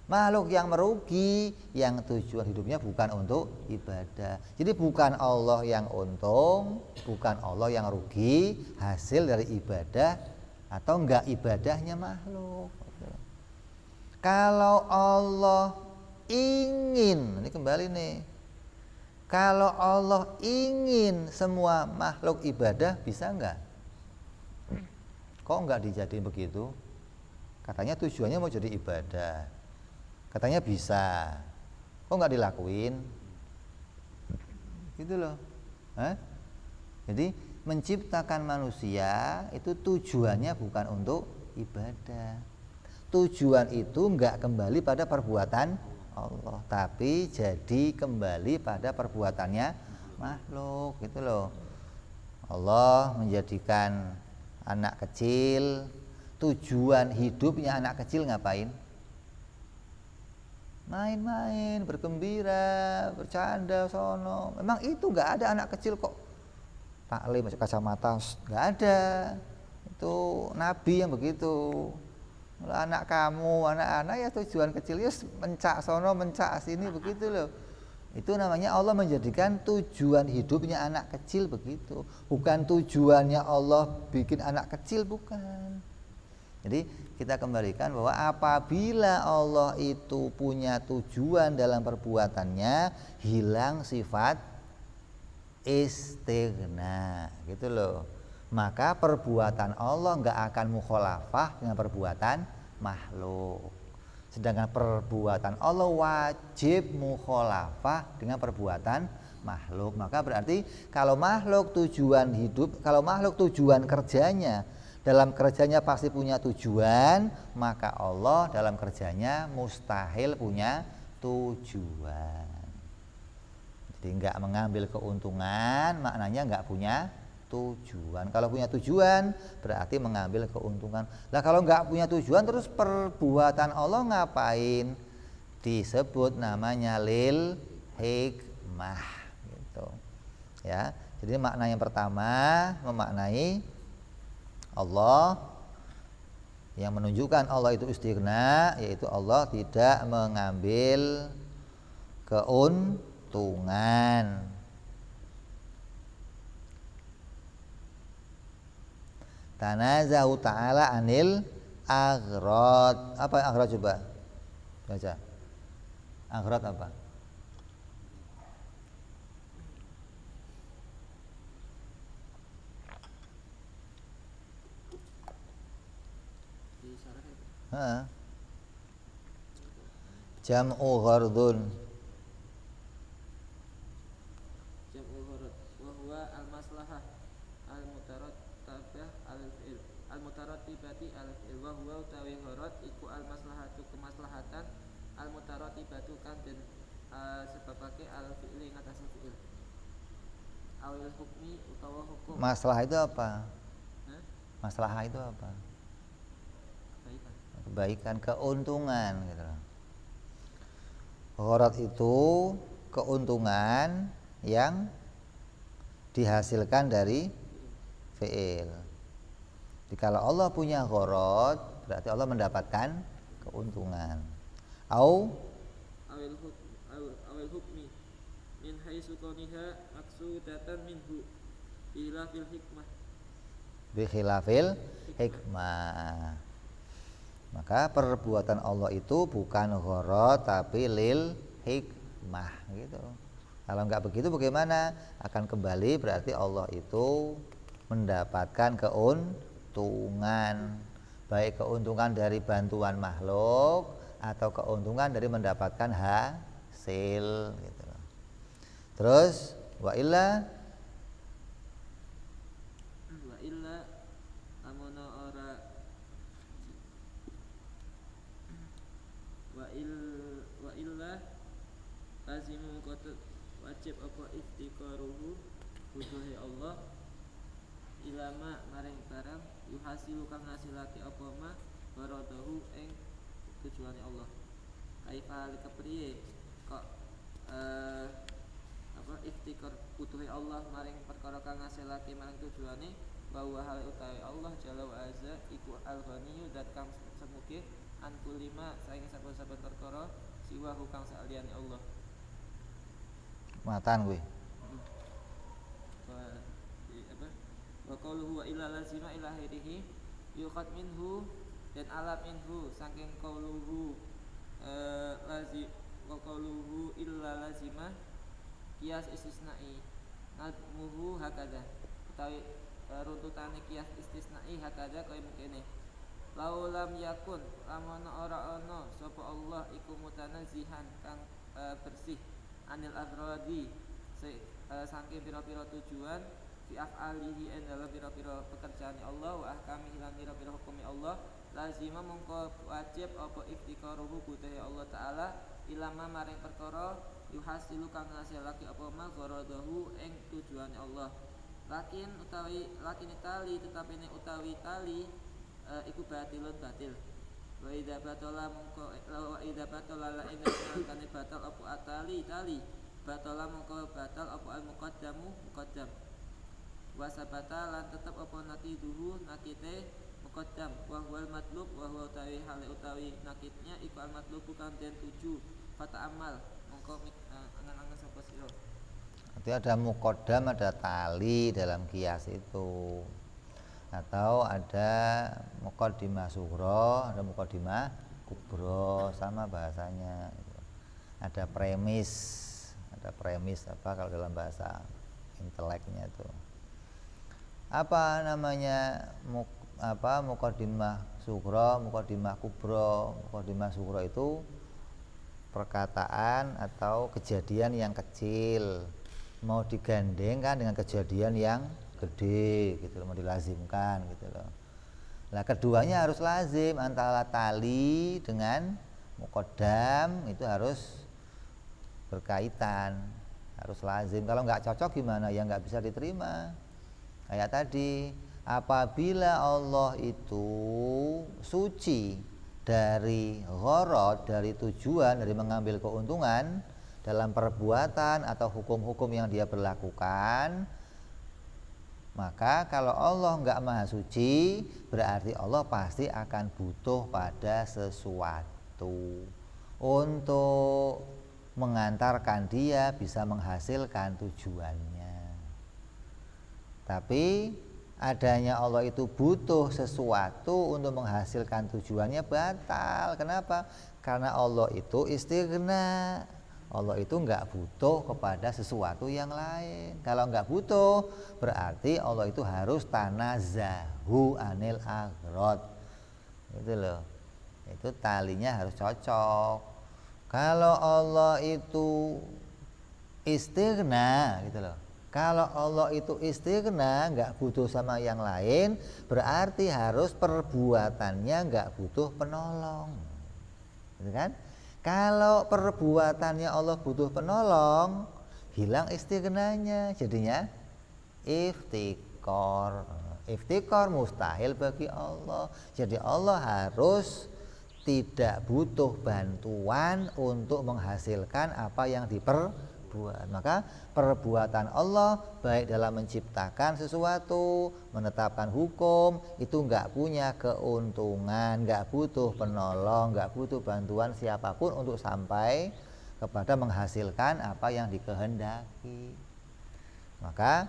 Makhluk yang merugi yang tujuan hidupnya bukan untuk ibadah. Jadi bukan Allah yang untung, bukan Allah yang rugi hasil dari ibadah atau enggak ibadahnya makhluk. Kalau Allah ingin, ini kembali nih, kalau Allah ingin semua makhluk ibadah, bisa enggak? Kok enggak dijadiin begitu? Katanya tujuannya mau jadi ibadah, katanya bisa, kok enggak dilakuin? Gitu loh. Jadi menciptakan manusia itu tujuannya bukan untuk ibadah. Tujuan itu enggak kembali pada perbuatan Allah, tapi jadi kembali pada perbuatannya makhluk, gitu loh. Allah menjadikan anak kecil, tujuan hidupnya anak kecil ngapain? Main-main, bergembira, bercanda sono. Memang itu nggak ada anak kecil kok taklim masuk kacamata, nggak ada. Itu Nabi yang begitu. Anak kamu, anak-anak ya tujuan kecilnya mencak sono, mencak sini, begitu loh. Itu namanya Allah menjadikan tujuan hidupnya anak kecil begitu. Bukan tujuannya Allah bikin anak kecil, bukan. Jadi kita kembalikan bahwa apabila Allah itu punya tujuan dalam perbuatannya, hilang sifat istighna, gitu loh. Maka perbuatan Allah enggak akan mukhalafah dengan perbuatan makhluk. Sedangkan perbuatan Allah wajib mukhalafah dengan perbuatan makhluk. Maka berarti kalau makhluk tujuan hidup, kalau makhluk tujuan kerjanya, dalam kerjanya pasti punya tujuan, maka Allah dalam kerjanya mustahil punya tujuan. Jadi enggak mengambil keuntungan, maknanya enggak punya tujuan. Kalau punya tujuan berarti mengambil keuntungan. Lah kalau nggak punya tujuan terus perbuatan Allah ngapain? Disebut namanya lil hikmah, gitu. Ya. Jadi makna yang pertama memaknai Allah Yang menunjukkan Allah itu istighna yaitu Allah tidak mengambil keuntungan. Tanazahu ta'ala anil aghrad. Apa aghrad coba? Baca. Aghrad apa? Ha. Jam'u ghardun. Jam'u gharad wa huwa al-maslahah al-mutarattabah al-fi'il al-mutarattibati al-fi'il wa huwa utawi gharad iku al-maslahatu kemaslahatan al-mutarattibatu kang den sebabake al-fi'il ngatas fi'il awil hukmi utawa hukum. Masalah itu apa? Hah? Masalah itu apa? Kebaikan. Kebaikan, keuntungan gitu loh. Gharad itu keuntungan yang dihasilkan dari fi'il. Jadi kalau Allah punya gharad berarti Allah mendapatkan keuntungan. Awil hukmi min haitsu kauniha maksudatan minhu khilafil hikmah. Bi khilafil hikmah. Maka perbuatan Allah itu bukan gharad tapi lil hikmah gitu. Kalau enggak begitu bagaimana? Akan kembali berarti Allah itu mendapatkan keuntungan, baik keuntungan dari bantuan makhluk atau keuntungan dari mendapatkan hasil gitu. Terus wa illa amana ora wa illa lazimu qad wajib apa iftikaruhu butuhe Allah ilama maring barang yuhasilu kang ngasilake apa ma baradahu ing tujuane Allah. Kaifa kepriye kok iftikar butuhe Allah maring perkara kang ngasilake maring tujuane bahwa hal utawi Allah jalla wa azza iku al-ghaniyyu zat kang semuge an kulima saking saben-saben perkara siwa kang saliyane Allah. matan kuwi. Wa qauluhu wa illa lazima ila akhirih yuqad minhu dan alam minhu saking qauluhu lazim wa qauluhu illa lazima kias istisnai nadmuhu hakada utawi runtutane kias istisnai hakada kaya mengkene laulam yakun lamun ora ana sapa Allah iku mutanazihan kang bersih anil aghradi saking pira-pira tujuan fi af'alihi en dalam pira-pira pekerjaan Allah wa ahkamihi lan pira-pira hukumi Allah lazima mongko wajib apa iftikaruhu butuhe Allah taala ilama maring perkara yuhasilu kang ngasilake apa ma gharadahu ing tujuane Allah lakin tali tetapine utawi tali iku batilun batil wa idza batala mongko wa idza batala la ina kane batal apa atali tali batala mongko batal apa al muqaddamu muqaddam wasabata lan tetep apa nakiduhu nakite muqaddam wa huwal matlub wa huwa utawi hale utawi nakitnya iku al matlub bukan den tuju fata amal mongko angan-angan sapa sira. Artinya ada muqaddam, ada tali dalam kias itu. Atau ada muqaddimah sughra, ada muqaddimah kubra, sama bahasanya. Ada premis apa kalau dalam bahasa inteleknya itu. Apa namanya muqaddimah sughra, muqaddimah kubra. Muqaddimah sughra itu perkataan atau kejadian yang kecil mau digandengkan dengan kejadian yang gede gitu loh, mau dilazimkan gitu loh. Nah, keduanya harus lazim, antara tali dengan muqaddam itu harus berkaitan, harus lazim. Kalau nggak cocok gimana? Ya nggak bisa diterima. Kayak tadi, apabila Allah itu suci dari gharad, dari tujuan, dari mengambil keuntungan dalam perbuatan atau hukum-hukum yang dia berlakukan, Maka kalau Allah enggak maha suci, berarti Allah pasti akan butuh pada sesuatu untuk mengantarkan dia bisa menghasilkan tujuannya. Tapi adanya Allah itu butuh sesuatu untuk menghasilkan tujuannya batal. Kenapa? Karena Allah itu istighna. Allah itu enggak butuh kepada sesuatu yang lain. Kalau enggak butuh, berarti Allah itu harus tanazahu anil aghrad. Itu loh. Itu talinya harus cocok. Kalau Allah itu istighna gitu loh. Kalau Allah itu istighna, enggak butuh sama yang lain, berarti harus perbuatannya enggak butuh penolong. Gitu kan? Kalau perbuatannya Allah butuh penolong, hilang istighnanya, jadinya iftikor. Iftikor mustahil bagi Allah. Jadi Allah harus tidak butuh bantuan untuk menghasilkan apa yang diperbuat. Maka perbuatan Allah baik dalam menciptakan sesuatu, menetapkan hukum, itu enggak punya keuntungan, enggak butuh penolong, enggak butuh bantuan siapapun untuk sampai kepada menghasilkan apa yang dikehendaki. Maka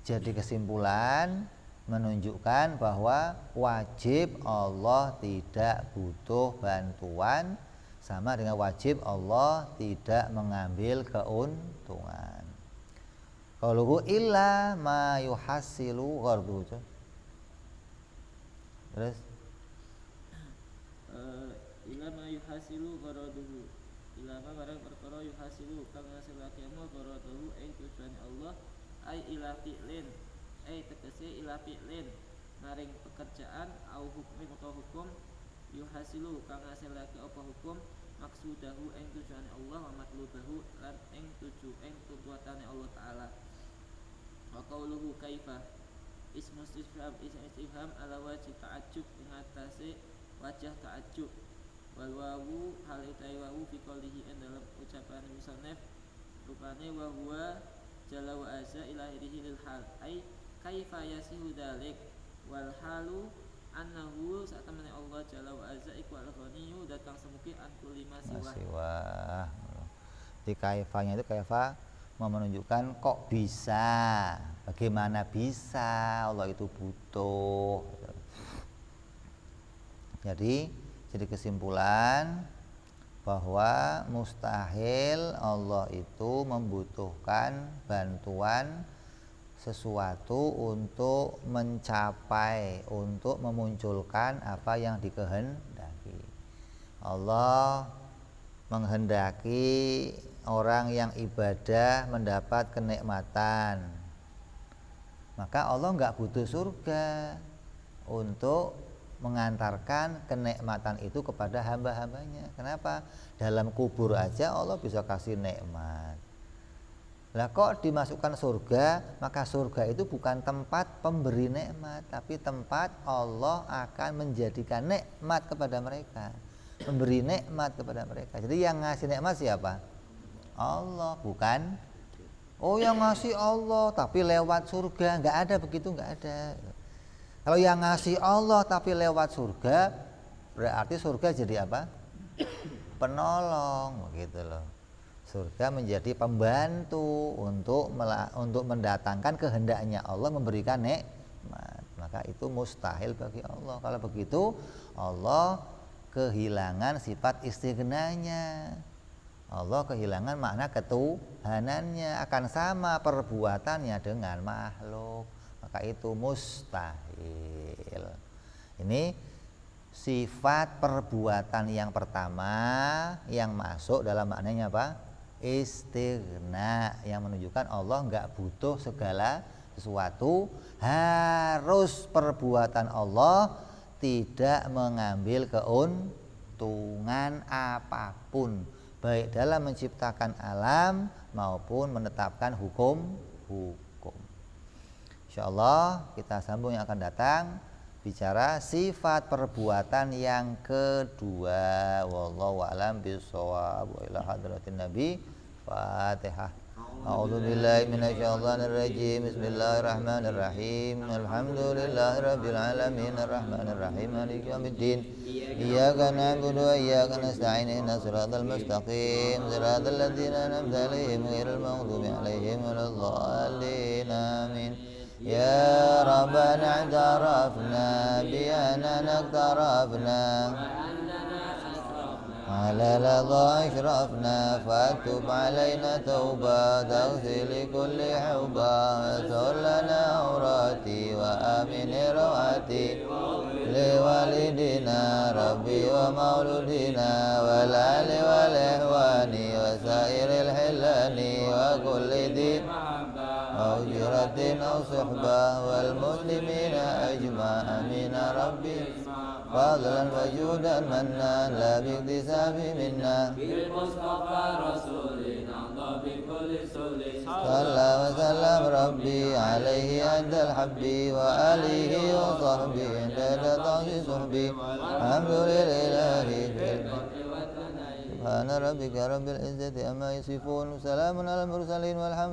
jadi kesimpulan menunjukkan bahwa wajib Allah tidak butuh bantuan, sama dengan wajib Allah tidak mengambil keuntungan. Qauluhu illa ma yuhassilu gharduhu. Terus ila ma yuhasilu gharaduhu, ila ma barang perkara yuhasilu kang ngasilake ama gharaduhu ing tujuan Allah, ai ila fi'lin, ai tegese ila fi'lin maring pekerjaan au hukmin utawa hukum, yuhasilu kang ngasilake apa hukum, maksudahu ing tujuane Allah, wa matlubahu lan ing tuntutanane Allah taala. Wa qauluhu kaifa ismu istifham ala wajhi ta'ajjub ing atase wajah ta'ajjub, wal wawu hal utai wawu fi qoulihi ing dalam ucapan musannaf rupane wa huwa jalla wa azza ila akhirih lil hal ai kaifa yasihu dzalik wal halu annahu satamane Allah jalla wa azza iku al-ghaniyyu datang semuki an kulli ma siwa. Di kaifanya itu kaifa mau menunjukkan kok bisa, bagaimana bisa Allah itu butuh. Jadi kesimpulan bahwa mustahil Allah itu membutuhkan bantuan sesuatu untuk mencapai, untuk memunculkan apa yang dikehendaki. Allah menghendaki orang yang ibadah mendapat kenikmatan, maka Allah enggak butuh surga untuk mengantarkan kenikmatan itu kepada hamba-hambanya. Kenapa? Dalam kubur aja Allah bisa kasih nikmat. Lah kok dimasukkan surga, maka surga itu bukan tempat pemberi nikmat, tapi tempat Allah akan menjadikan nikmat kepada mereka, memberi nikmat kepada mereka. Jadi yang ngasih nikmat siapa? Allah, bukan yang ngasih Allah tapi lewat surga. Enggak ada begitu, enggak ada. Kalau yang ngasih Allah tapi lewat surga, berarti surga jadi apa? Penolong, begitu loh. Surga menjadi pembantu untuk mendatangkan kehendaknya Allah, memberikan nikmat. Maka itu mustahil bagi Allah. Kalau begitu Allah kehilangan sifat istighnanya. Allah kehilangan makna ketuhanannya, akan sama perbuatannya dengan makhluk. Maka itu mustahil. Ini sifat perbuatan yang pertama yang masuk dalam maknanya apa? Istighna, yang menunjukkan Allah enggak butuh segala sesuatu. Harus perbuatan Allah tidak mengambil keuntungan apapun, baik dalam menciptakan alam maupun menetapkan hukum. Insyaallah kita sambung yang akan datang bicara sifat perbuatan yang kedua. Wallahu a'lam bishawab. Wa ila hadratin nabi Fatihah. A'udzu billahi minasyaitonir rajim. Bismillahirrahmanirrahim. Alhamdulillahirabbil alamin arrahmanir rahim maliki yaumiddin. Iyyaka na'budu wa iyyaka nasta'in ihdinas siratal mustaqim siratal ladzina an'amta 'alaihim ghairil maghdubi 'alaihim waladdallin. Amin. Ya Rabbana i'tarafna bi annana iqtarafna على لظى أشرفنا فاتب علينا توبة تغفر لكل حوبة واستر لنا عوراتي وآمن رواتي لوالدنا ربي ومولودنا والآل والإخوان وسائر الحلان وكل ذي أو جرة أو صحبة والمسلمين أجمع آمين ربي فضلا وجودا منا لا باكتساب منا بالمصطفى رسولنا بكل سول صلى وسلم ربي عليه عند الحب وآله وصحبه عند طاس صحبي الحمد لله سبحان ربك رب العزة أما يصفون وسلام على المرسلين والحمد